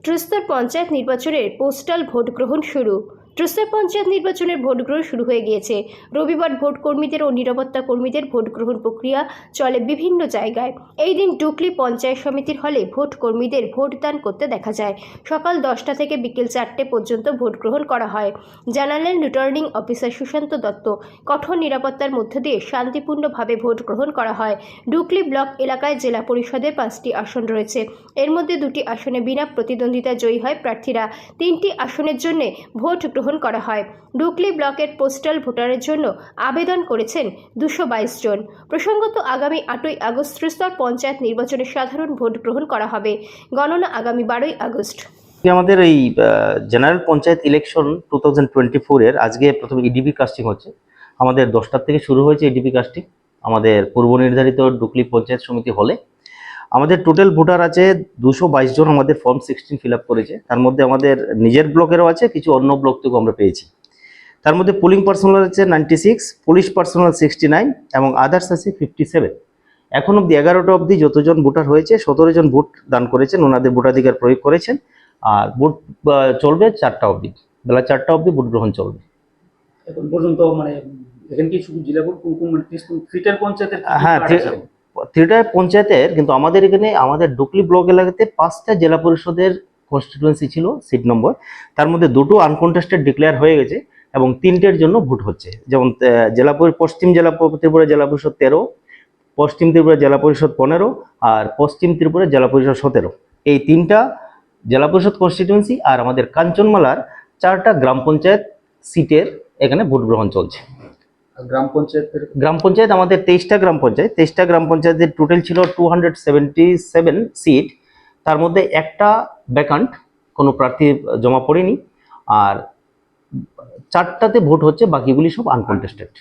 ত্রিস্তর পঞ্চায়েত নির্বাচনের postal vote গ্রহণ শুরু। ত্রিস্তর পঞ্চায়েত নির্বাচনের ভোট গ্রহণ শুরু হয়ে গিয়েছে। রবিবার ভোট কর্মীদের ও নিরাপত্তা কর্মীদের ভোট গ্রহণ প্রক্রিয়া চলে বিভিন্ন জায়গায়। এই দিন ডুকলি পঞ্চায়েত সমিতির হলে ভোট কর্মীদের ভোটদান করতে দেখা যায়। সকাল 10টা থেকে বিকেল 4টে পর্যন্ত ভোট গ্রহণ করা হয়, জানালেন রিটার্নিং অফিসার সুশান্ত দত্ত। কঠোর নিরাপত্তার মধ্য দিয়ে শান্তিপূর্ণভাবে ভোট গ্রহণ করা হয়। ডুকলি ব্লক এলাকায় জেলা পরিষদের 5টি আসন রয়েছে। এর মধ্যে 2টি আসনে বিনা প্রতিদ্বন্দ্বিতা জয়ী হয় প্রার্থীরা। 3টি আসনের জন্য ভোট গ্রহণ করা হয়। ডুকলি ব্লকের পোস্টাল ভোটারের জন্য আবেদন করেছেন 222 জন। প্রসঙ্গত, আগামী 8ই আগস্ট ত্রিস্তর পঞ্চায়েত নির্বাচনে সাধারণ ভোট গ্রহণ করা হবে। গণনা আগামী 12ই আগস্ট। আমাদের এই জেনারেল পঞ্চায়েত ইলেকশন 2024 এর আজকে প্রথমে ইডিপি কাস্টিং হচ্ছে। আমাদের 10টা থেকে শুরু হয়েছে ইডিপি কাস্টিং আমাদের পূর্ব নির্ধারিত ডুকলি পঞ্চায়েত সমিতি হলে। আমাদের টোটাল ভোটার আছে 222 জন। আমাদের ফর্ম 16 ফিল আপ করেছে। তার মধ্যে আমাদের নিজের ব্লকেরও আছে, কিছু অন্য ব্লক থেকেও আমরা পেয়েছি। তার মধ্যে পোলিং পার্সোনাল আছে 96, পুলিশ পার্সোনাল 69 এবং আদার্স আছে 57। এখন অবধি 11টা অবধি যতজন ভোটার হয়েছে 17 জন ভোট দান করেছেন, ওনাদের ভোটাধিকার প্রয়োগ করেছেন। আর ভোট চলবে 4টা অবধি, বেলা 4টা অবধি ভোট গ্রহণ চলবে। এখন পর্যন্ত মানে এখানে কি শুধু জেলা ভোট কোন থ্রিটার পঞ্চায়েতের? হ্যাঁ, থ্রিটার পঞ্চায়েতের, কিন্তু আমাদের এখানে আমাদের ডুকলি ব্লক এলাকাতে 5টা জেলা পরিষদের কনস্টিটুয়েন্সি ছিল সিট নম্বর। তার মধ্যে 2টো আনকন্টেস্টেড ডিক্লেয়ার হয়ে গেছে এবং 3টের জন্য ভোট হচ্ছে। যেমন পশ্চিম ত্রিপুরা জেলা পরিষদ 13, পশ্চিম ত্রিপুরা জেলা পরিষদ 15 আর পশ্চিম ত্রিপুরা জেলা পরিষদ 17। এই 3টা জেলা পরিষদ কনস্টিটুয়েন্সি আর আমাদের কাঞ্চনমালার 4টা গ্রাম পঞ্চায়েত সিটের এখানে ভোট গ্রহণ চলছে। গ্রাম পঞ্চায়েত আমাদের 23টা গ্রাম পঞ্চায়েত। 23টা গ্রাম পঞ্চায়েতের টোটাল ছিল 277 সিট। তার মধ্যে একটা ভ্যাকান্ট, কোনো প্রার্থী জমা পড়েনি। আর 4টাতে ভোট হচ্ছে, বাকিগুলি সব আনকন্টেস্টেড।